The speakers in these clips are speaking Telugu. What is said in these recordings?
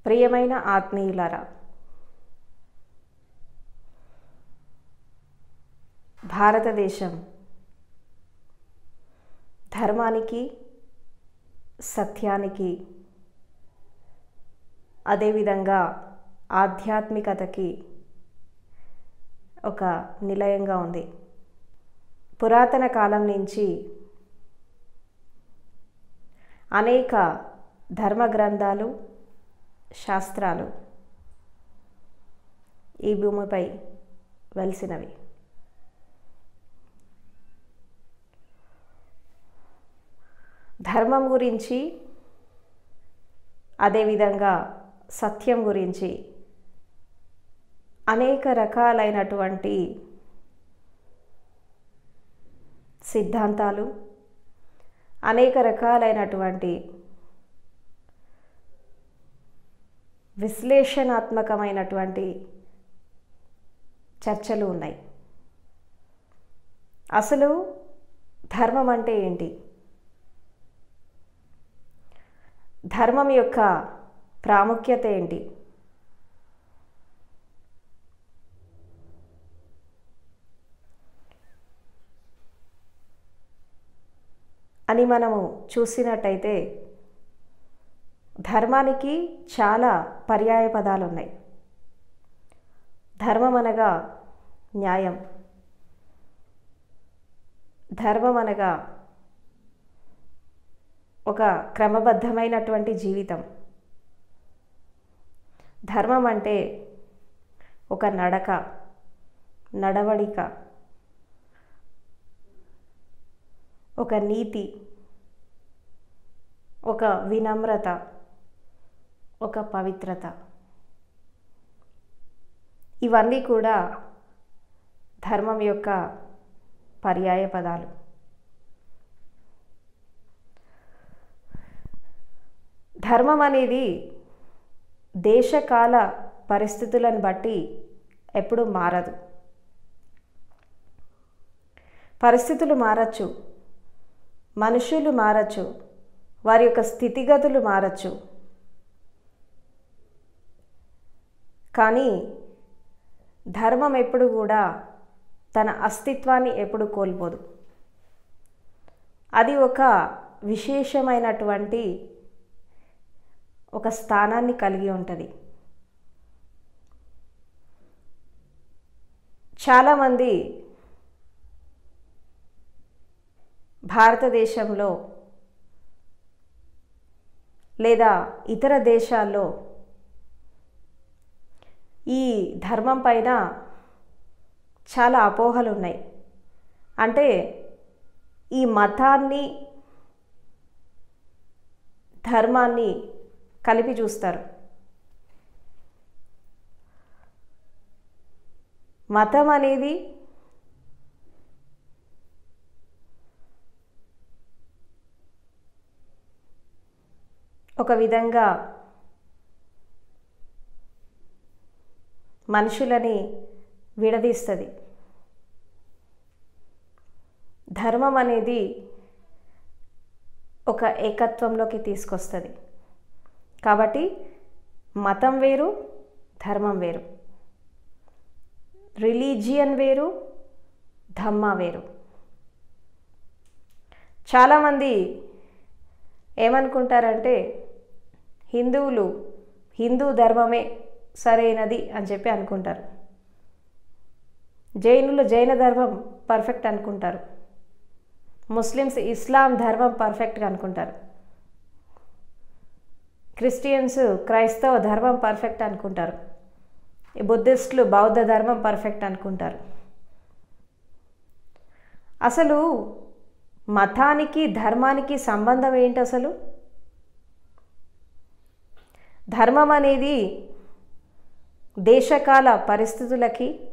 ప్రియమైన ఆత్మీయులారా, భారతదేశం ధర్మానికి, సత్యానికి, అదేవిధంగా ఆధ్యాత్మికతకి ఒక నిలయంగా ఉంది. పురాతన కాలం నుంచి అనేక ధర్మ గ్రంథాలు, శాస్త్రాలు ఈ భూమిపై వెలిసినవి. ధర్మం గురించి, అదేవిధంగా సత్యం గురించి అనేక రకాలైనటువంటి సిద్ధాంతాలు, అనేక రకాలైనటువంటి విశ్లేషణాత్మకమైనటువంటి చర్చలు ఉన్నాయి. అసలు ధర్మం అంటే ఏంటి? ధర్మం యొక్క ప్రాముఖ్యత ఏంటి? అని మనము చూసినట్టయితే ధర్మానికి చాలా పర్యాయ పదాలు ఉన్నాయి. ధర్మం అనగా న్యాయం, ధర్మం అనగా ఒక క్రమబద్ధమైనటువంటి జీవితం, ధర్మం అంటే ఒక నడక, నడవడిక, ఒక నీతి, ఒక వినమ్రత, ఒక పవిత్రత. ఇవన్నీ కూడా ధర్మం యొక్క పర్యాయ పదాలు. ధర్మం అనేది దేశకాల పరిస్థితులను బట్టి ఎప్పుడూ మారదు. పరిస్థితులు మారచ్చు, మనుషులు మారచ్చు, వారి యొక్క స్థితిగతులు మారచ్చు, కానీ ధర్మం ఎప్పుడు కూడా తన అస్తిత్వాన్ని ఎప్పుడు కోల్పోదు. అది ఒక విశేషమైనటువంటి ఒక స్థానాన్ని కలిగి ఉంటుంది. చాలామంది భారతదేశంలో లేదా ఇతర దేశాల్లో ఈ ధర్మం పైన చాలా అపోహలు ఉన్నాయి. అంటే ఈ మతాన్ని, ధర్మాన్ని కలిపి చూస్తారు. మతం అనేది ఒక విధంగా మనుషులని విడదీస్తుంది. ధర్మం అనేది ఒక ఏకత్వంలోకి తీసుకొస్తుంది. కాబట్టి మతం వేరు, ధర్మం వేరు, రిలీజియన్ వేరు, ధమ్మ వేరు. చాలామంది ఏమనుకుంటారంటే హిందువులు హిందూ ధర్మమే సరైనది అని చెప్పి అనుకుంటారు. జైనులు జైన ధర్మం పర్ఫెక్ట్ అనుకుంటారు. ముస్లిమ్స్ ఇస్లాం ధర్మం పర్ఫెక్ట్గా అనుకుంటారు. క్రిస్టియన్స్ క్రైస్తవ ధర్మం పర్ఫెక్ట్ అనుకుంటారు. బుద్ధిస్టులు బౌద్ధ ధర్మం పర్ఫెక్ట్ అనుకుంటారు. అసలు మతానికి, ధర్మానికి సంబంధం ఏంటి? అసలు ధర్మం అనేది దేశకాల పరిస్థితులకి,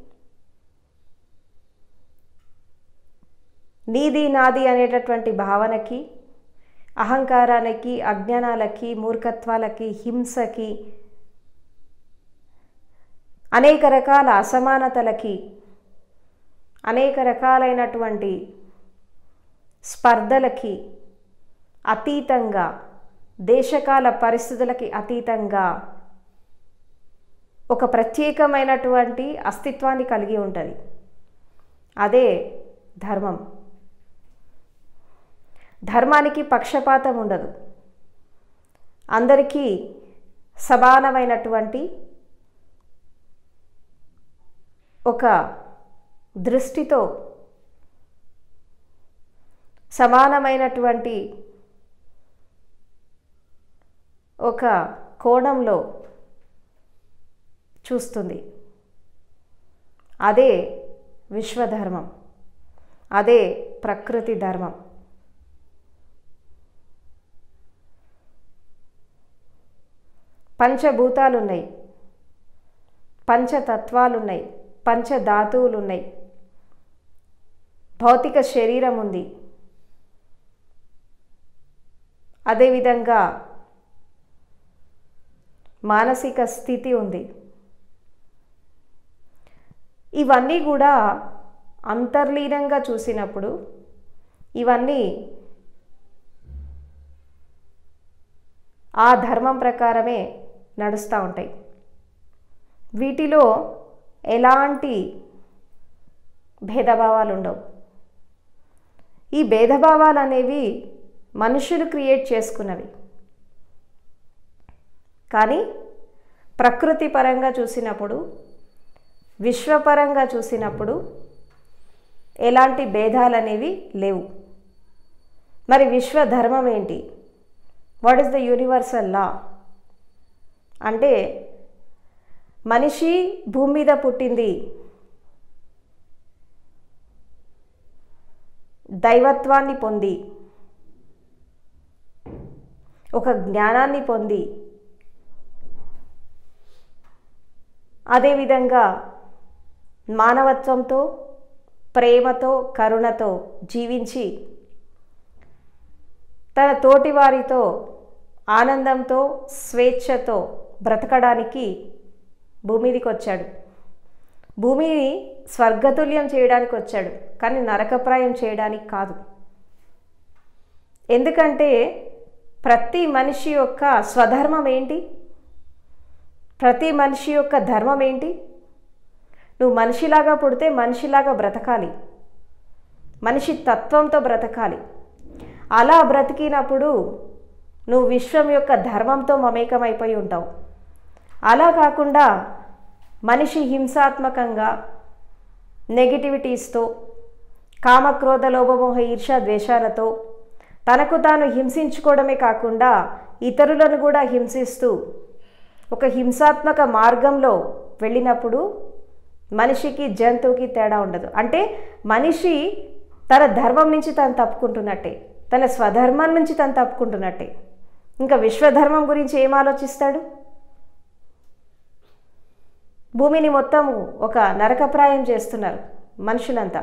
నీది నాది అనేటటువంటి భావనకి, అహంకారానికి, అజ్ఞానాలకి, మూర్ఖత్వాలకి, హింసకి, అనేక రకాల అసమానతలకి, అనేక రకాలైనటువంటి స్పర్ధలకి అతీతంగా, దేశకాల పరిస్థితులకి అతీతంగా ఒక ప్రత్యేకమైనటువంటి అస్తిత్వాన్ని కలిగి ఉంటుంది. అదే ధర్మం. ధర్మానికి పక్షపాతం ఉండదు. అందరికీ సమానమైనటువంటి ఒక దృష్టితో, సమానమైనటువంటి ఒక కోణంలో చూస్తుంది. అదే విశ్వధర్మం, అదే ప్రకృతి ధర్మం. పంచభూతాలున్నాయి, పంచతత్వాలున్నాయి, పంచధాతువులున్నాయి, భౌతిక శరీరం ఉంది. అదేవిధంగా మానసిక స్థితి ఉంది. ఇవన్నీ కూడా అంతర్లీనంగా చూసినప్పుడు ఇవన్నీ ఆ ధర్మం ప్రకారమే నడుస్తూ ఉంటాయి. వీటిలో ఎలాంటి భేదభావాలు ఉండవు. ఈ భేదభావాలు అనేవి మనుషులు క్రియేట్ చేసుకున్నవి. కానీ ప్రకృతి పరంగా చూసినప్పుడు, విశ్వపరంగా చూసినప్పుడు ఎలాంటి భేదాలు అనేవి లేవు. మరి విశ్వధర్మం ఏంటి? What is the universal law? అంటే మనిషి భూమి మీద పుట్టింది దైవత్వాన్ని పొంది, ఒక జ్ఞానాన్ని పొంది, అదేవిధంగా మానవత్వంతో, ప్రేమతో, కరుణతో జీవించి తన తోటి వారితో ఆనందంతో, స్వేచ్ఛతో బ్రతకడానికి భూమిదికి వచ్చాడు. భూమిని స్వర్గతుల్యం చేయడానికి వచ్చాడు, కానీ నరకప్రాయం చేయడానికి కాదు. ఎందుకంటే ప్రతి మనిషి యొక్క స్వధర్మం ఏంటి? ప్రతి మనిషి యొక్క ధర్మం ఏంటి? నువ్వు మనిషిలాగా పుడితే మనిషిలాగా బ్రతకాలి, మనిషి తత్వంతో బ్రతకాలి. అలా బ్రతికినప్పుడు నువ్వు విశ్వం యొక్క ధర్మంతో మమేకమైపోయి ఉంటావు. అలా కాకుండా మనిషి హింసాత్మకంగా, నెగిటివిటీస్తో, కామక్రోధ లోభమోహ ఈర్ష ద్వేషాలతో తనకు తాను హింసించుకోవడమే కాకుండా ఇతరులను కూడా హింసిస్తూ ఒక హింసాత్మక మార్గంలో వెళ్ళినప్పుడు మనిషికి జంతువుకి తేడా ఉండదు. అంటే మనిషి తన ధర్మం నుంచి తను తప్పుకుంటున్నట్టే, తన స్వధర్మం నుంచి తను తప్పుకుంటున్నట్టే. ఇంకా విశ్వధర్మం గురించి ఏం ఆలోచిస్తాడు? భూమిని మొత్తం ఒక నరకప్రాయం చేస్తున్నారు మనుషులంతా.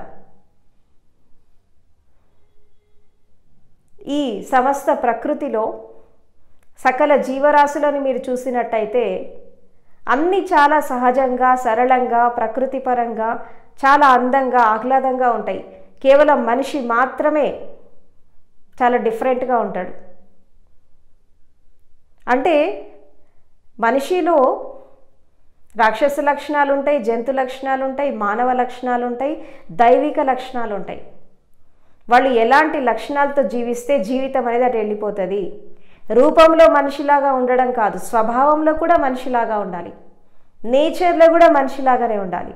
ఈ సమస్త ప్రకృతిలో సకల జీవరాశులను మీరు చూసినట్టయితే అన్నీ చాలా సహజంగా, సరళంగా, ప్రకృతిపరంగా చాలా అందంగా, ఆహ్లాదంగా ఉంటాయి. కేవలం మనిషి మాత్రమే చాలా డిఫరెంట్గా ఉంటాడు. అంటే మనిషిలో రాక్షస లక్షణాలు ఉంటాయి, జంతు లక్షణాలు ఉంటాయి, మానవ లక్షణాలు ఉంటాయి, దైవిక లక్షణాలు ఉంటాయి. వాళ్ళు ఎలాంటి లక్షణాలతో జీవిస్తే జీవితం అనేది అటు వెళ్ళిపోతుంది. రూపంలో మనిషిలాగా ఉండడం కాదు, స్వభావంలో కూడా మనిషిలాగా ఉండాలి, నేచర్లో కూడా మనిషిలాగానే ఉండాలి.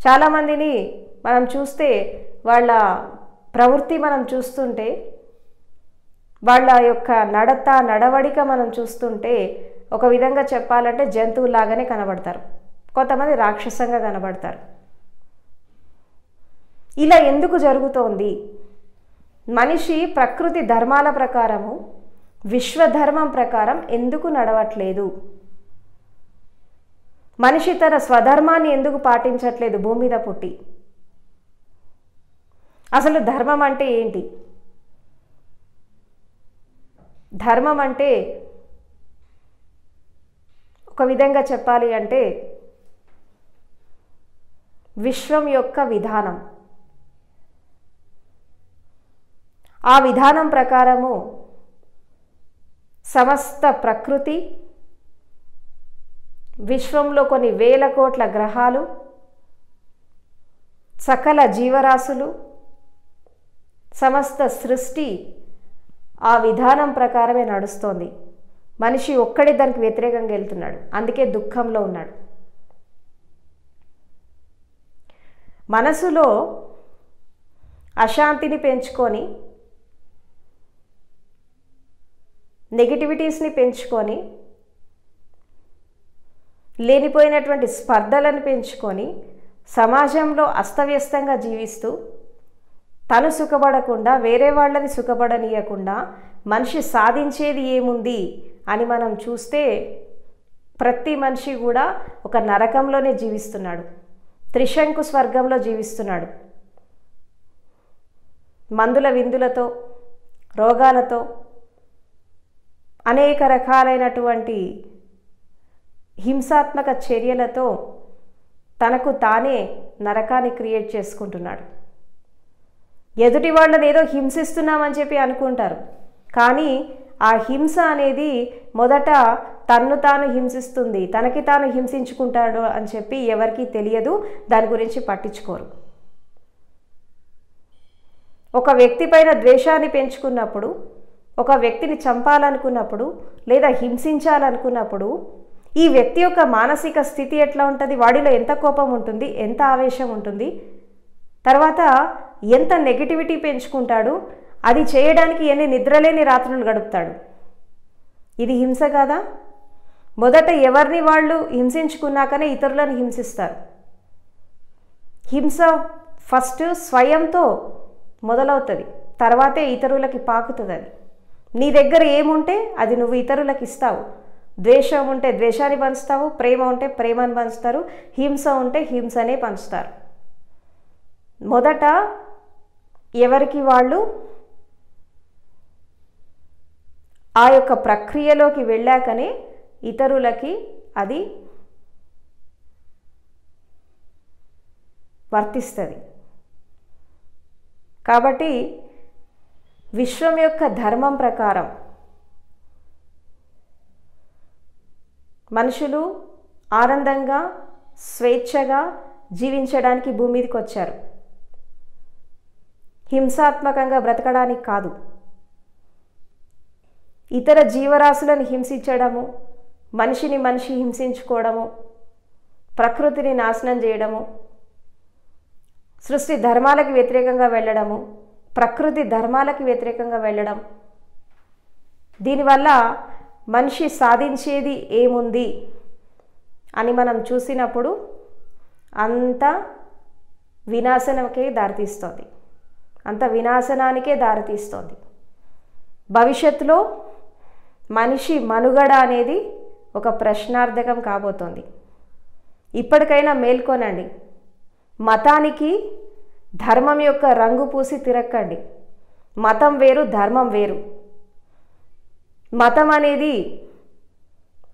చాలామందిని మనం చూస్తే వాళ్ళ ప్రవృత్తి మనం చూస్తుంటే, వాళ్ళ యొక్క నడత నడవడిక మనం చూస్తుంటే ఒక విధంగా చెప్పాలంటే జంతువులాగానే కనబడతారు, కొంతమంది రాక్షసంగా కనబడతారు. ఇలా ఎందుకు జరుగుతోంది? మనిషి ప్రకృతి ధర్మాల ప్రకారము, విశ్వధర్మం ప్రకారం ఎందుకు నడవట్లేదు? మనిషి తన స్వధర్మాన్ని ఎందుకు పాటించట్లేదు భూమి మీద పుట్టి? అసలు ధర్మం అంటే ఏంటి? ధర్మం అంటే ఒక విధంగా చెప్పాలి అంటే విశ్వం యొక్క విధానం. ఆ విధానం ప్రకారము సమస్త ప్రకృతి విశ్వంలో కొన్ని వేల కోట్ల గ్రహాలు, సకల జీవరాశులు, సమస్త సృష్టి ఆ విధానం ప్రకారమే నడుస్తోంది. మనిషి ఒక్కడే దానికి వ్యతిరేకంగా వెళ్తున్నాడు, అందుకే దుఃఖంలో ఉన్నాడు. మనసులో అశాంతిని పెంచుకొని, నెగిటివిటీస్ని పెంచుకొని, లేనిపోయినటువంటి స్పర్ధలను పెంచుకొని సమాజంలో అస్తవ్యస్తంగా జీవిస్తూ తను సుఖపడకుండా వేరే వాళ్ళని సుఖపడనీయకుండా మనిషి సాధించేది ఏముంది అని మనం చూస్తే ప్రతి మనిషి కూడా ఒక నరకంలోనే జీవిస్తున్నాడు, త్రిశంకు స్వర్గంలో జీవిస్తున్నాడు. మందుల విందులతో, రోగాలతో, అనేక రకాలైనటువంటి హింసాత్మక చర్యలతో తనకు తానే నరకాన్ని క్రియేట్ చేసుకుంటున్నాడు. ఎదుటి వాళ్ళని ఏదో హింసిస్తున్నామని చెప్పి అనుకుంటారు, కానీ ఆ హింస అనేది మొదట తన్ను తాను హింసిస్తుంది, తనకి తాను హింసించుకుంటాడు అని చెప్పి ఎవరికీ తెలియదు, దాని గురించి పట్టించుకోరు. ఒక వ్యక్తి పైన ద్వేషాన్ని పెంచుకున్నప్పుడు, ఒక వ్యక్తిని చంపాలనుకున్నప్పుడు లేదా హింసించాలనుకున్నప్పుడు ఈ వ్యక్తి యొక్క మానసిక స్థితి ఎట్లా ఉంటుంది, వాడిలో ఎంత కోపం ఉంటుంది, ఎంత ఆవేశం ఉంటుంది, తర్వాత ఎంత నెగిటివిటీ పెంచుకుంటాడు, అది చేయడానికి ఎన్ని నిద్రలేని రాత్రులు గడుపుతాడు. ఇది హింస కాదా? మొదట ఎవరిని వాళ్ళు హింసించుకున్నాకనే ఇతరులను హింసిస్తారు. హింస ఫస్ట్ స్వయంతో మొదలవుతుంది, తర్వాతే ఇతరులకి పాకుతుంది. అది నీ దగ్గర ఏముంటే అది నువ్వు ఇతరులకు ఇస్తావు. ద్వేషం ఉంటే ద్వేషాన్ని పంచుతావు, ప్రేమ ఉంటే ప్రేమను పంచుతారు, హింస ఉంటే హింసనే పంచుతారు. మొదట ఎవరికి వాళ్ళు ఆ యొక్క ప్రక్రియలోకి వెళ్ళాకనే ఇతరులకి అది వర్తిస్తుంది. కాబట్టి విశ్వం యొక్క ధర్మం ప్రకారం మనుషులు ఆనందంగా స్వేచ్ఛగా జీవించడానికి భూమి మీదకి వచ్చారు, హింసాత్మకంగా బ్రతకడానికి కాదు. ఇతర జీవరాశులను హింసించడము, మనిషిని మనిషి హింసించుకోవడము, ప్రకృతిని నాశనం చేయడము, సృష్టి ధర్మాలకు వ్యతిరేకంగా వెళ్ళడము, ప్రకృతి ధర్మాలకు వ్యతిరేకంగా వెళ్ళడం, దీనివల్ల మనిషి సాధించేది ఏముంది అని మనం చూసినప్పుడు అంత వినాశనకే దారితీస్తుంది, అంత వినాశనానికే దారితీస్తుంది. భవిష్యత్తులో మనిషి మనుగడ అనేది ఒక ప్రశ్నార్థకం కాబోతోంది. ఇప్పటికైనా మేల్కొనండి. మతానికి ధర్మం యొక్క రంగు పూసి తిరక్కండి. మతం వేరు, ధర్మం వేరు. మతం అనేది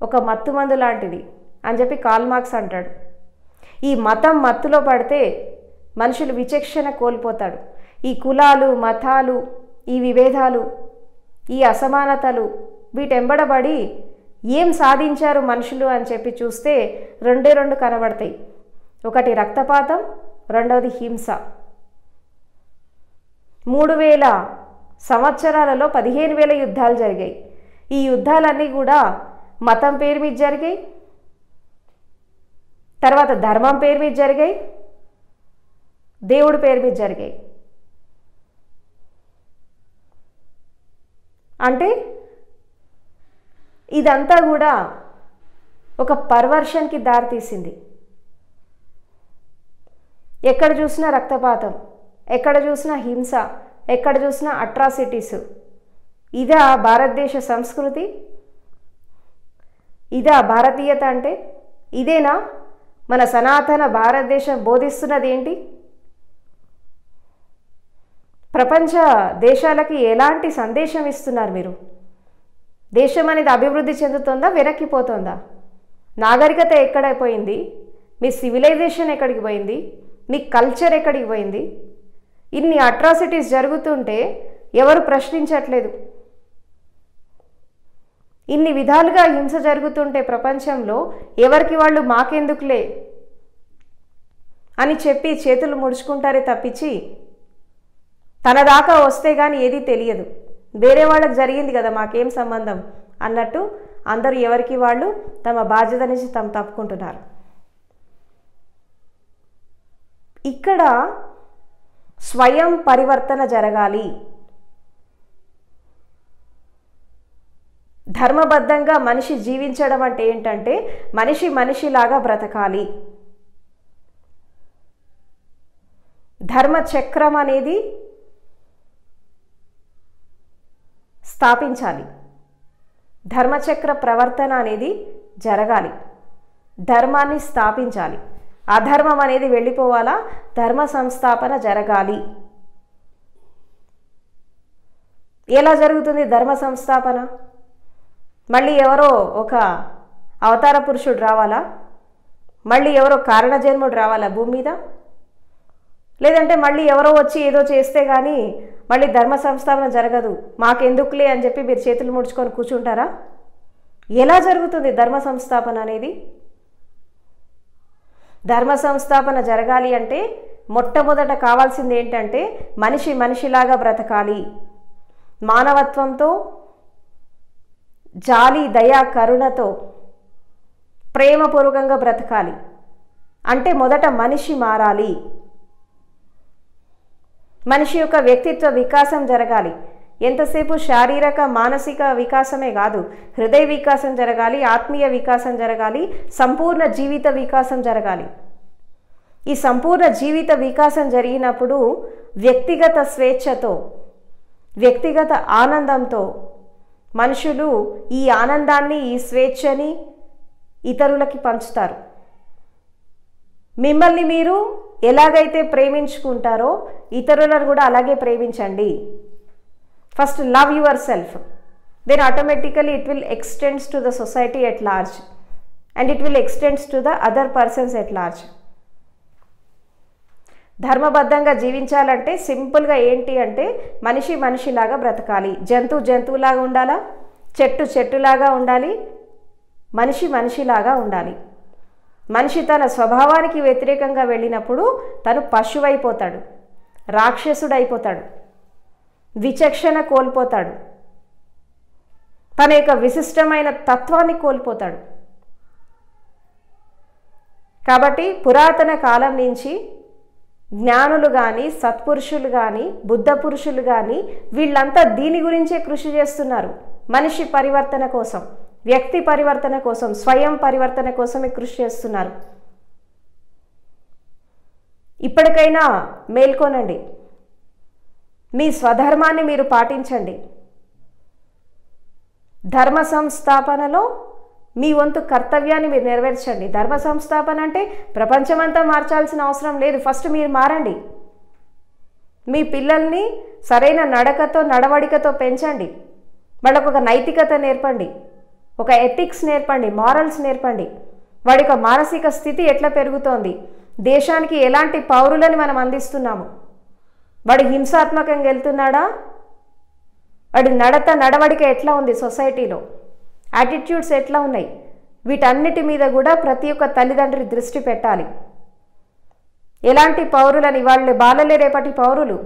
ఒక మత్తుమందు లాంటిది అని చెప్పి కార్ల్ మార్క్స్ అంటాడు. ఈ మతం మత్తులో పడితే మనుషులు విచక్షణ కోల్పోతాడు. ఈ కులాలు, మతాలు, ఈ విభేదాలు, ఈ అసమానతలు వీటెంబడబడి ఏం సాధించారు మనుషులు అని చెప్పి చూస్తే రెండే రెండు కనబడతాయి. ఒకటి రక్తపాతం, రెండవది హింస. 3000 సంవత్సరాలలో 15,000 యుద్ధాలు జరిగాయి. ఈ యుద్ధాలన్నీ కూడా మతం పేరు మీద జరిగాయి, తర్వాత ధర్మం పేరు మీద జరిగాయి, దేవుడి పేరు మీద జరిగాయి. అంటే ఇదంతా కూడా ఒక పర్వర్షన్కి దారితీసింది. ఎక్కడ చూసినా రక్తపాతం, ఎక్కడ చూసినా హింస, ఎక్కడ చూసినా అట్రాసిటీస్. ఇదా భారతదేశ సంస్కృతి? ఇదా భారతీయత అంటే? ఇదేనా మన సనాతన భారతదేశం బోధిస్తున్నది? ఏంటి? ప్రపంచ దేశాలకి ఎలాంటి సందేశం ఇస్తున్నారు మీరు? దేశం అనేది అభివృద్ధి చెందుతుందా, వెనక్కిపోతుందా? నాగరికత ఎక్కడైపోయింది? మీ సివిలైజేషన్ ఎక్కడికి పోయింది? మీ కల్చర్ ఎక్కడికి పోయింది? ఇన్ని అట్రాసిటీస్ జరుగుతుంటే ఎవరు ప్రశ్నించట్లేదు. ఇన్ని విధాలుగా హింస జరుగుతుంటే ప్రపంచంలో ఎవరికి వాళ్ళు మాకెందుకులే అని చెప్పి చేతులు ముడుచుకుంటారే తప్పించి తన దాకా వస్తే కానీ ఏది తెలియదు. వేరే వాళ్ళకి జరిగింది కదా, మాకేం సంబంధం అన్నట్టు అందరూ ఎవరికి వాళ్ళు తమ బాధ్యత నుంచి తాము తప్పుకుంటున్నారు. ఇక్కడ స్వయం పరివర్తన జరగాలి. ధర్మబద్ధంగా మనిషి జీవించడం అంటే ఏంటంటే మనిషి మనిషిలాగా బ్రతకాలి. ధర్మచక్రం అనేది స్థాపించాలి. ధర్మచక్ర ప్రవర్తన అనేది జరగాలి. ధర్మాన్ని స్థాపించాలి. అధర్మం అనేది వెళ్ళిపోవాలా, ధర్మ సంస్థాపన జరగాలి. ఎలా జరుగుతుంది ధర్మ సంస్థాపన? మళ్ళీ ఎవరో ఒక అవతార పురుషుడు రావాలా? మళ్ళీ ఎవరో కారణజన్ముడు రావాలా భూమి మీద? లేదంటే మళ్ళీ ఎవరో వచ్చి ఏదో చేస్తే కానీ మళ్ళీ ధర్మ సంస్థాపన జరగదు, మాకెందుకులే అని చెప్పి మీరు చేతులు ముడుచుకొని కూర్చుంటారా? ఎలా జరుగుతుంది ధర్మ సంస్థాపన అనేది? ధర్మ సంస్థాపన జరగాలి అంటే మొట్టమొదట కావాల్సింది ఏంటంటే మనిషి మనిషిలాగా బ్రతకాలి. మానవత్వంతో, జాలి దయా కరుణతో ప్రేమపూర్వకంగా బ్రతకాలి. అంటే మొదట మనిషి మారాలి. మనిషి యొక్క వ్యక్తిత్వ వికాసం జరగాలి. ఎంతసేపు శారీరక మానసిక వికాసమే కాదు, హృదయ వికాసం జరగాలి, ఆత్మీయ వికాసం జరగాలి, సంపూర్ణ జీవిత వికాసం జరగాలి. ఈ సంపూర్ణ జీవిత వికాసం జరిగినప్పుడు వ్యక్తిగత స్వేచ్ఛతో, వ్యక్తిగత ఆనందంతో మనుషులు ఈ ఆనందాన్ని, ఈ స్వేచ్ఛని ఇతరులకి పంచుతారు. మిమ్మల్ని మీరు ఎలాగైతే ప్రేమించుకుంటారో ఇతరులను కూడా అలాగే ప్రేమించండి. First love yourself, then automatically it will extends to the society at large and it will extends to the other persons at large. ధర్మబద్ధంగా జీవించాలంటే సింపుల్గా ఏంటి అంటే మనిషి మనిషిలాగా బ్రతకాలి. జంతువులాగా ఉండాలా, చెట్టులాగా ఉండాలి, మనిషి మనిషిలాగా ఉండాలి. మనిషి తన స్వభావానికి వ్యతిరేకంగా వెళ్ళినప్పుడు తను పశువైపోతాడు, రాక్షసుడైపోతాడు, విచక్షణ కోల్పోతాడు, తన యొక్క విశిష్టమైన తత్వాన్ని కోల్పోతాడు. కాబట్టి పురాతన కాలం నుంచి జ్ఞానులు కానీ, సత్పురుషులు కానీ, బుద్ధ పురుషులు కానీ వీళ్ళంతా దీని గురించే కృషి చేస్తున్నారు. మనిషి పరివర్తన కోసం, వ్యక్తి పరివర్తన కోసం, స్వయం పరివర్తన కోసమే కృషి చేస్తున్నారు. ఇప్పటికైనా మేల్కొనండి, మీ స్వధర్మాన్ని మీరు పాటించండి. ధర్మ సంస్థాపనలో మీ వంతు కర్తవ్యాన్ని మీరు నెరవేర్చండి. ధర్మ సంస్థాపన అంటే ప్రపంచమంతా మార్చాల్సిన అవసరం లేదు, ఫస్ట్ మీరు మారండి. మీ పిల్లల్ని సరైన నడకతో, నడవడికతో పెంచండి. వాళ్ళకు ఒక నైతికత నేర్పండి, ఒక ఎథిక్స్ నేర్పండి, మారల్స్ నేర్పండి. వాడి యొక్క మానసిక స్థితి ఎట్లా పెరుగుతోంది, దేశానికి ఎలాంటి పౌరులని మనం అందిస్తున్నాము, వాడు హింసాత్మకంగా వెళ్తున్నాడా, వాడి నడవడిక ఎట్లా ఉంది, సొసైటీలో యాటిట్యూడ్స్ ఎట్లా ఉన్నాయి, వీటన్నిటి మీద కూడా ప్రతి ఒక్క తల్లిదండ్రి దృష్టి పెట్టాలి. ఎలాంటి పౌరులని, వాళ్ళ బాలలే రేపటి పౌరులు.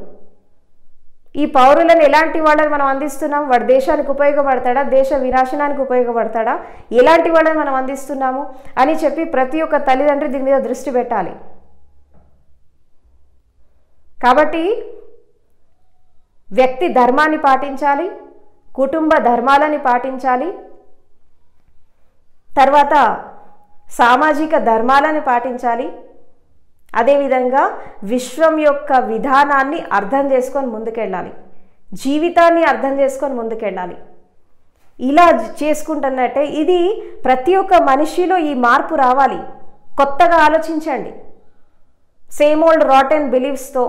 ఈ పౌరులను ఎలాంటి వాళ్ళని మనం అందిస్తున్నాము, వాడు దేశానికి ఉపయోగపడతాడా, దేశ వినాశనానికి ఉపయోగపడతాడా, ఎలాంటి వాళ్ళని మనం అందిస్తున్నాము అని చెప్పి ప్రతి ఒక్క తల్లిదండ్రి దీని మీద దృష్టి పెట్టాలి. కాబట్టి వ్యక్తి ధర్మాన్ని పాటించాలి, కుటుంబ ధర్మాలని పాటించాలి, తర్వాత సామాజిక ధర్మాలను పాటించాలి. అదేవిధంగా విశ్వం యొక్క విధానాన్ని అర్థం చేసుకొని ముందుకెళ్ళాలి, జీవితాన్ని అర్థం చేసుకొని ముందుకెళ్ళాలి. ఇలా చేసుకుంటున్నట్టే ఇది ప్రతి ఒక్క మనిషిలో ఈ మార్పు రావాలి. కొత్తగా ఆలోచించండి. సేమ్ ఓల్డ్ రాటెన్ బిలీఫ్స్తో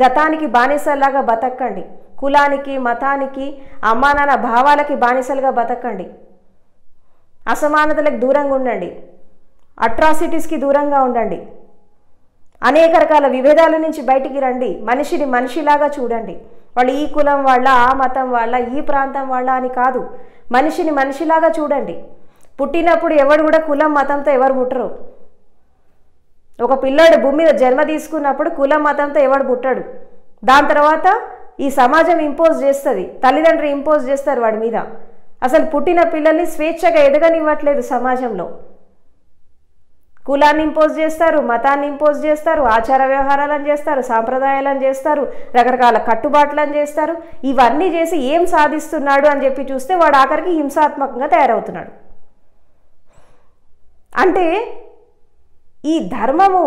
గతానికి బానిసలాగా బతకండి. కులానికి, మతానికి, అమ్మా నాన్న భావాలకి బానిసలుగా బతకండి. అసమానతలకు దూరంగా ఉండండి, అట్రాసిటీస్కి దూరంగా ఉండండి, అనేక రకాల విభేదాల నుంచి బయటికి రండి. మనిషిని మనిషిలాగా చూడండి, వాళ్ళు ఈ కులం వాళ్ళ, ఆ మతం వాళ్ళ, ఈ ప్రాంతం వాళ్ళ అని కాదు. మనిషిని మనిషిలాగా చూడండి. పుట్టినప్పుడు ఎవరు కూడా కులం మతంతో ఎవరు పుట్టరు. ఒక పిల్లాడు భూమి మీద జన్మ తీసుకున్నప్పుడు కులం మతంతో ఎవడు పుట్టాడు. దాని తర్వాత ఈ సమాజం ఇంపోజ్ చేస్తుంది, తల్లిదండ్రులు ఇంపోజ్ చేస్తారు వాడి మీద. అసలు పుట్టిన పిల్లల్ని స్వేచ్ఛగా ఎదగనివ్వట్లేదు సమాజంలో. కులాన్ని ఇంపోజ్ చేస్తారు, మతాన్ని ఇంపోజ్ చేస్తారు, ఆచార వ్యవహారాలను చేస్తారు, సాంప్రదాయాలను చేస్తారు, రకరకాల కట్టుబాట్లను చేస్తారు. ఇవన్నీ చేసి ఏం సాధిస్తున్నాడు అని చెప్పి చూస్తే వాడు ఆఖరికి హింసాత్మకంగా తయారవుతున్నాడు. అంటే ఈ ధర్మము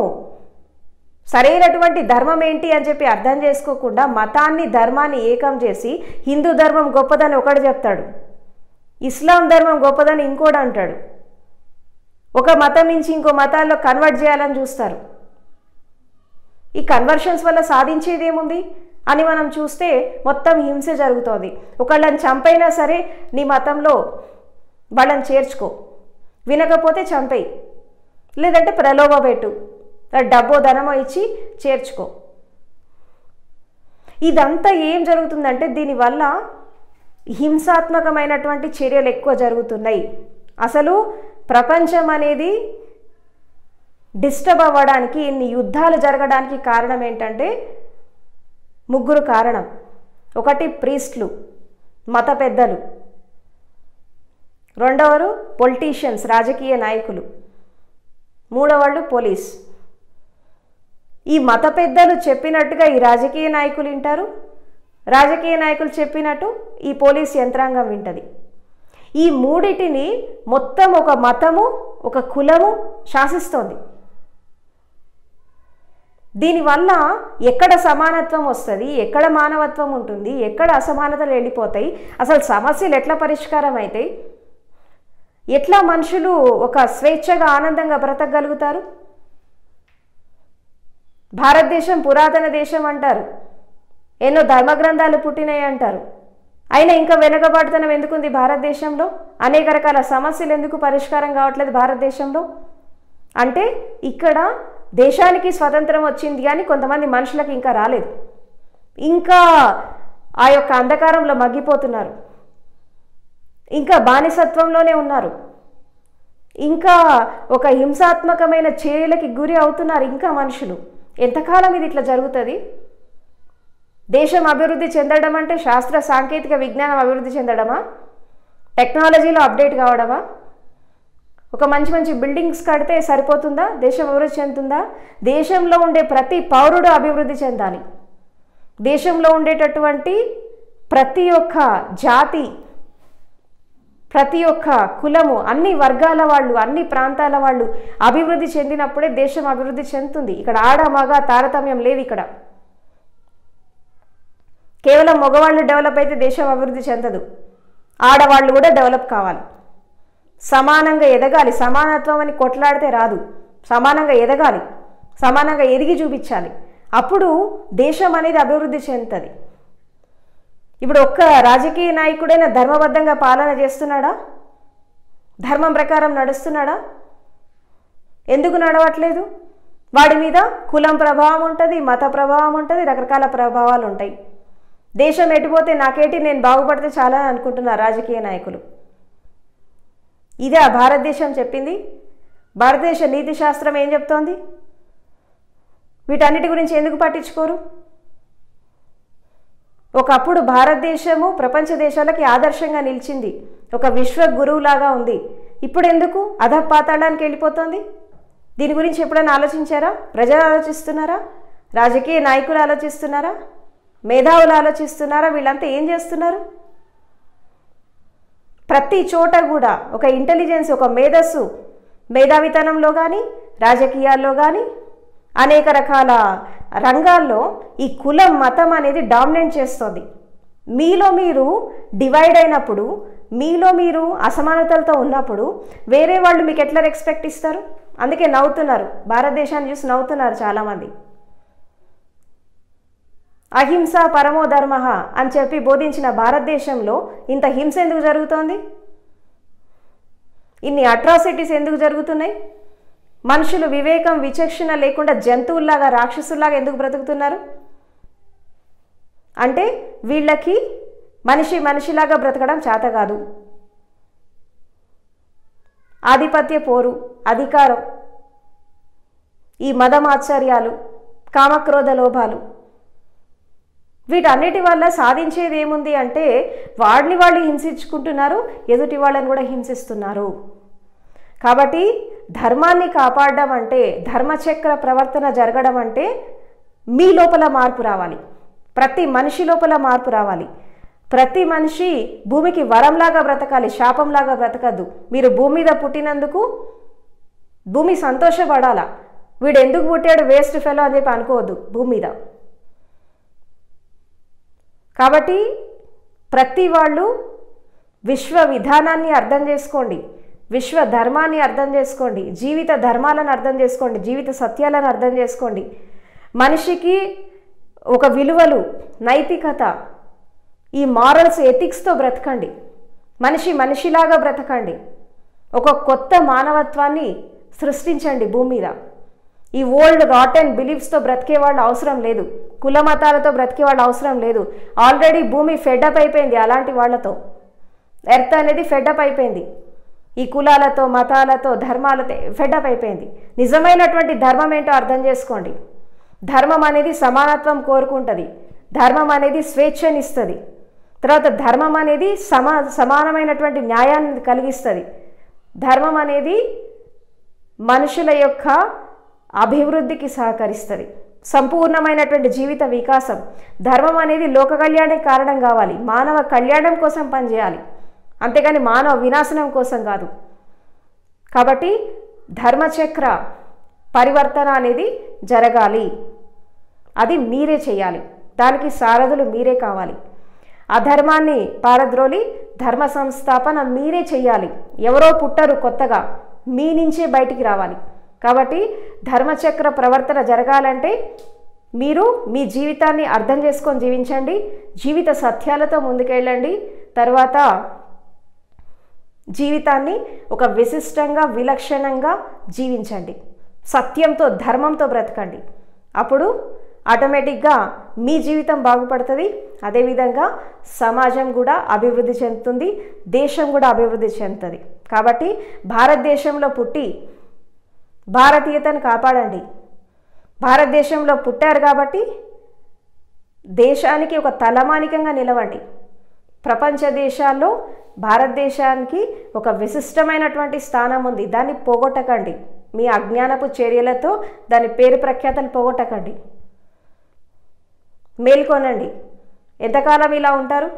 సరైనటువంటి ధర్మం ఏంటి అని చెప్పి అర్థం చేసుకోకుండా మతాన్ని ధర్మాన్ని ఏకం చేసి హిందూ ధర్మం గొప్పదని ఒకడు చెప్తాడు, ఇస్లాం ధర్మం గొప్పదని ఇంకోటి అంటాడు. ఒక మతం నుంచి ఇంకో మతాల్లో కన్వర్ట్ చేయాలని చూస్తారు. ఈ కన్వర్షన్స్ వల్ల సాధించేది ఏముంది అని మనం చూస్తే మొత్తం హింస జరుగుతోంది. ఒకళ్ళని చంపైనా సరే నీ మతంలో వాళ్ళని చేర్చుకో, వినకపోతే చంపేయి, లేదంటే ప్రలోభ పెట్టు, డబ్బో ధనమో ఇచ్చి చేర్చుకో. ఇదంతా ఏం జరుగుతుందంటే దీనివల్ల హింసాత్మకమైనటువంటి చర్యలు ఎక్కువ జరుగుతున్నాయి. అసలు ప్రపంచం అనేది డిస్టర్బ్ అవ్వడానికి, ఇన్ని యుద్ధాలు జరగడానికి కారణం ఏంటంటే ముగ్గురు కారణం. ఒకటి ప్రీస్ట్లు, మత పెద్దలు. రెండవరు పొలిటీషియన్స్, రాజకీయ నాయకులు. మూడవళ్ళు పోలీస్. ఈ మత పెద్దలు చెప్పినట్టుగా ఈ రాజకీయ నాయకులు వింటారు, రాజకీయ నాయకులు చెప్పినట్టు ఈ పోలీస్ యంత్రాంగం వింటది. ఈ మూడిటిని మొత్తం ఒక మతము, ఒక కులము శాసిస్తోంది. దీనివల్ల ఎక్కడ సమానత్వం వస్తుంది, ఎక్కడ మానవత్వం ఉంటుంది, ఎక్కడ అసమానతలు వెళ్ళిపోతాయి, అసలు సమస్యలు ఎట్లా పరిష్కారం అవుతాయి, ఎట్లా మనుషులు ఒక స్వేచ్ఛగా ఆనందంగా బ్రతకగలుగుతారు? భారతదేశం పురాతన దేశం అంటారు, ఎన్నో ధర్మగ్రంథాలు పుట్టినాయి అంటారు. అయినా ఇంకా వెనుకబాటుతనం ఎందుకుంది భారతదేశంలో? అనేక రకాల సమస్యలు ఎందుకు పరిష్కారం కావట్లేదు భారతదేశంలో? అంటే ఇక్కడ దేశానికి స్వతంత్రం వచ్చింది కానీ కొంతమంది మనుషులకు ఇంకా రాలేదు, ఇంకా ఆ యొక్క అంధకారంలో మగ్గిపోతున్నారు, ఇంకా బానిసత్వంలోనే ఉన్నారు, ఇంకా ఒక హింసాత్మకమైన చర్యలకి గురి అవుతున్నారు ఇంకా మనుషులు. ఎంతకాలం ఇది ఇట్లా జరుగుతుంది? దేశం అభివృద్ధి చెందడం అంటే శాస్త్ర సాంకేతిక విజ్ఞానం అభివృద్ధి చెందడమా? టెక్నాలజీలో అప్డేట్ కావడమా? ఒక మంచి మంచి బిల్డింగ్స్ కడితే సరిపోతుందా? దేశం అభివృద్ధి చెందుతుందా? దేశంలో ఉండే ప్రతి పౌరుడు అభివృద్ధి చెందాలి. దేశంలో ఉండేటటువంటి ప్రతి ఒక్క జాతి, ప్రతి ఒక్క కులము, అన్ని వర్గాల వాళ్ళు, అన్ని ప్రాంతాల వాళ్ళు అభివృద్ధి చెందినప్పుడే దేశం అభివృద్ధి చెందుతుంది. ఇక్కడ ఆడ మగ తారతమ్యం లేదు. ఇక్కడ కేవలం మగవాళ్ళు డెవలప్ అయితే దేశం అభివృద్ధి చెందదు, ఆడవాళ్ళు కూడా డెవలప్ కావాలి, సమానంగా ఎదగాలి. సమానత్వం అని కొట్లాడితే రాదు, సమానంగా ఎదగాలి, సమానంగా ఎదిగి చూపించాలి. అప్పుడు దేశం అనేది అభివృద్ధి చెందుతుంది. ఇప్పుడు ఒక్క రాజకీయ నాయకుడైనా ధర్మబద్ధంగా పాలన చేస్తున్నాడా? ధర్మం ప్రకారం నడుస్తున్నాడా? ఎందుకు నడవట్లేదు? వాడి మీద కులం ప్రభావం ఉంటుంది, మత ప్రభావం ఉంటుంది, రకరకాల ప్రభావాలు ఉంటాయి. దేశం ఎటుపోతే నాకేటి, నేను బాగుపడితే చాలా అనుకుంటున్నారు రాజకీయ నాయకులు. ఇదే భారతదేశం చెప్పింది. భారతదేశ నీతి శాస్త్రం ఏం చెప్తోంది? వీటన్నిటి గురించి ఎందుకు పట్టించుకోరు? ఒకప్పుడు భారతదేశము ప్రపంచ దేశాలకి ఆదర్శంగా నిలిచింది, ఒక విశ్వ గురువులాగా ఉంది. ఇప్పుడు ఎందుకు అధపాతాళానికి వెళ్ళిపోతుంది? దీని గురించి ఎప్పుడైనా ఆలోచించారా? ప్రజలు ఆలోచిస్తున్నారా? రాజకీయ నాయకులు ఆలోచిస్తున్నారా? మేధావులు ఆలోచిస్తున్నారా? వీళ్ళంతా ఏం చేస్తున్నారు? ప్రతి చోట కూడా ఒక ఇంటెలిజెన్స్, ఒక మేధస్సు, మేధావితనంలో కానీ రాజకీయాల్లో కానీ అనేక రకాల రంగాల్లో ఈ కులం మతం అనేది డామినేట్ చేస్తుంది. మీలో మీరు డివైడ్ అయినప్పుడు, మీలో మీరు అసమానతలతో ఉన్నప్పుడు వేరే వాళ్ళు మీకు ఎట్లా రెస్పెక్ట్ ఇస్తారు? అందుకే నవ్వుతున్నారు, భారతదేశాన్ని చూసి నవ్వుతున్నారు చాలామంది. అహింస పరమో ధర్మ అని చెప్పి బోధించిన భారతదేశంలో ఇంత హింస ఎందుకు జరుగుతోంది? ఇన్ని అట్రాసిటీస్ ఎందుకు జరుగుతున్నాయి? మనుషులు వివేకం విచక్షణ లేకుండా జంతువుల్లాగా, రాక్షసుల్లాగా ఎందుకు బ్రతుకుతున్నారు? అంటే వీళ్ళకి మనిషిలాగా బ్రతకడం చేత కాదు. ఆధిపత్య పోరు, అధికారం, ఈ మదమాత్సర్యాలు, కామక్రోధ లోభాలు, వీటన్నిటి వల్ల సాధించేది ఏముంది అంటే వాడిని వాళ్ళు హింసించుకుంటున్నారు, ఎదుటి వాళ్ళని కూడా హింసిస్తున్నారు. కాబట్టి ధర్మాన్ని కాపాడడం అంటే, ధర్మచక్ర ప్రవర్తన జరగడం అంటే మీ లోపల మార్పు రావాలి, ప్రతి మనిషి లోపల మార్పు రావాలి. ప్రతి మనిషి భూమికి వరంలాగా బ్రతకాలి, శాపంలాగా బ్రతకద్దు. మీరు భూమి మీద పుట్టినందుకు భూమి సంతోషపడాలా, వీడు ఎందుకు పుట్టాడు వేస్ట్ ఫెలో అని చెప్పి అనుకోవద్దు భూమి మీద. కాబట్టి ప్రతి వాళ్ళు విశ్వ విధానాన్ని అర్థం చేసుకోండి, విశ్వ ధర్మాన్ని అర్థం చేసుకోండి, జీవిత ధర్మాలను అర్థం చేసుకోండి, జీవిత సత్యాలను అర్థం చేసుకోండి. మనిషికి ఒక విలువలు, నైతికత, ఈ మారల్స్, ఎథిక్స్తో బ్రతకండి. మనిషిలాగా బ్రతకండి. ఒక కొత్త మానవత్వాన్ని సృష్టించండి భూమి మీద. ఈ ఓల్డ్ రాటెన్ బిలీఫ్స్తో బ్రతికే వాళ్ళు అవసరం లేదు, కుల మతాలతో బ్రతికే వాళ్ళు అవసరం లేదు. ఆల్రెడీ భూమి ఫెడ్అప్ అయిపోయింది అలాంటి వాళ్ళతో. ఎర్త్ అనేది ఫెడ్అప్ అయిపోయింది, ఈ కులాలతో, మతాలతో, ధర్మాలతో ఫెడ్అప్ అయిపోయింది. నిజమైనటువంటి ధర్మం ఏంటో అర్థం చేసుకోండి. ధర్మం అనేది సమానత్వం కోరుకుంటుంది, ధర్మం అనేది స్వేచ్ఛనిస్తుంది, తర్వాత ధర్మం అనేది సమానమైనటువంటి న్యాయాన్ని కలిగిస్తుంది. ధర్మం అనేది మనుషుల యొక్క అభివృద్ధికి సహకరిస్తుంది, సంపూర్ణమైనటువంటి జీవిత వికాసం. ధర్మం అనేది లోక కళ్యాణానికి కారణం కావాలి, మానవ కళ్యాణం కోసం పనిచేయాలి, అంతేగాని మానవ వినాశనం కోసం కాదు. కాబట్టి ధర్మచక్ర పరివర్తన అనేది జరగాలి, అది మీరే చేయాలి, దానికి సారథులు మీరే కావాలి. అధర్మాన్ని పారద్రోలి ధర్మ సంస్థాపన మీరే చెయ్యాలి. ఎవరో పుట్టరు కొత్తగా, మీ నుంచే బయటికి రావాలి. కాబట్టి ధర్మచక్ర ప్రవర్తన జరగాలంటే మీరు మీ జీవితాన్ని అర్థం చేసుకొని జీవించండి, జీవిత సత్యాలతో ముందుకెళ్ళండి. తర్వాత జీవితాన్ని ఒక విశిష్టంగా, విలక్షణంగా జీవించండి, సత్యంతో, ధర్మంతో బ్రతకండి. అప్పుడు ఆటోమేటిక్గా మీ జీవితం బాగుపడుతుంది, అదేవిధంగా సమాజం కూడా అభివృద్ధి చెందుతుంది, దేశం కూడా అభివృద్ధి చెందుతుంది. కాబట్టి భారతదేశంలో పుట్టి భారతీయతను కాపాడండి. భారతదేశంలో పుట్టారు కాబట్టి దేశానికి ఒక తలమానికంగా నిలవండి. ప్రపంచ దేశాల్లో భారతదేశానికి ఒక విశిష్టమైనటువంటి స్థానం ఉంది, దాన్ని పోగొట్టకండి. మీ అజ్ఞానపు చర్యలతో దాని పేరు ప్రఖ్యాతలు పోగొట్టకండి. మేల్కొనండి. ఎంతకాలం ఇలా ఉంటారు?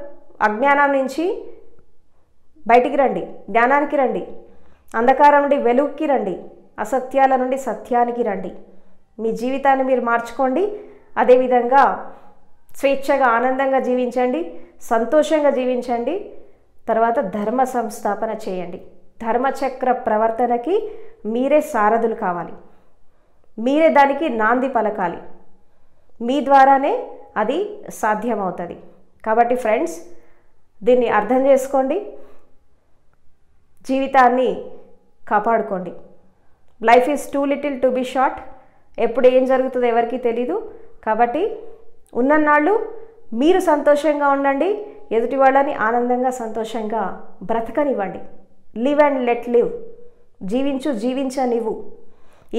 అజ్ఞానం నుంచి బయటికి రండి, జ్ఞానానికి రండి. అంధకారం నుండి వెలుగుకి రండి, అసత్యాల నుండి సత్యానికి రండి. మీ జీవితాన్ని మీరు మార్చుకోండి. అదేవిధంగా స్వేచ్ఛగా, ఆనందంగా జీవించండి, సంతోషంగా జీవించండి. తర్వాత ధర్మ సంస్థాపన చేయండి. ధర్మచక్ర ప్రవర్తనకి మీరే సారథులు కావాలి, మీరే దానికి నాంది పలకాలి. మీ ద్వారానే అది సాధ్యమవుతుంది. కాబట్టి ఫ్రెండ్స్, దీన్ని అర్థం చేసుకోండి, జీవితాన్ని కాపాడుకోండి. Life is too little to be short. ఎప్పుడు ఏం జరుగుతుందో ఎవరికి తెలీదు. కాబట్టి ఉన్నన్నాళ్ళు మీరు సంతోషంగా ఉండండి, ఎదుటి వాళ్ళని ఆనందంగా, సంతోషంగా బ్రతకనివ్వండి. Live and let live. జీవించనివ్వు.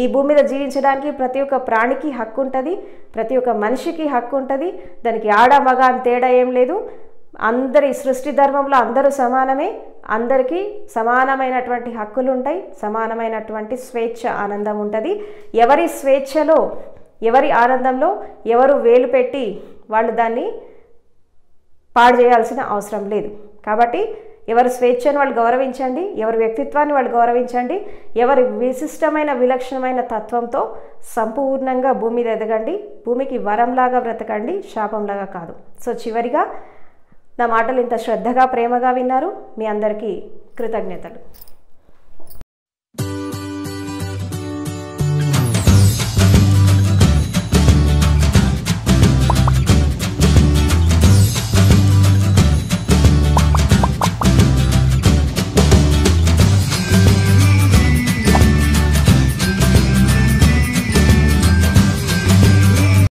ఈ భూమి మీద జీవించడానికి ప్రతి ఒక్క ప్రాణికి హక్కు ఉంటుంది, ప్రతి ఒక్క మనిషికి హక్కు ఉంటుంది. దానికి ఆడ మగ అని తేడా ఏం లేదు. అందరి సృష్టి ధర్మంలో అందరూ సమానమే, అందరికీ సమానమైనటువంటి హక్కులు ఉంటాయి, సమానమైనటువంటి స్వేచ్ఛ, ఆనందం ఉంటుంది. ఎవరి స్వేచ్ఛలో, ఎవరి ఆనందంలో ఎవరు వేలు పెట్టి వాళ్ళు దాన్ని పాడు చేయాల్సిన అవసరం లేదు. కాబట్టి ఎవరి స్వేచ్ఛను వాళ్ళు గౌరవించండి, ఎవరి వ్యక్తిత్వాన్ని వాళ్ళు గౌరవించండి, ఎవరి విశిష్టమైన, విలక్షణమైన తత్వంతో సంపూర్ణంగా భూమి మీద ఎదగండి. భూమికి వరంలాగా బ్రతకండి, శాపంలాగా కాదు. సో చివరిగా నా మాటలు ఇంత శ్రద్ధగా, ప్రేమగా విన్నారు. మీ అందరికీ కృతజ్ఞతలు.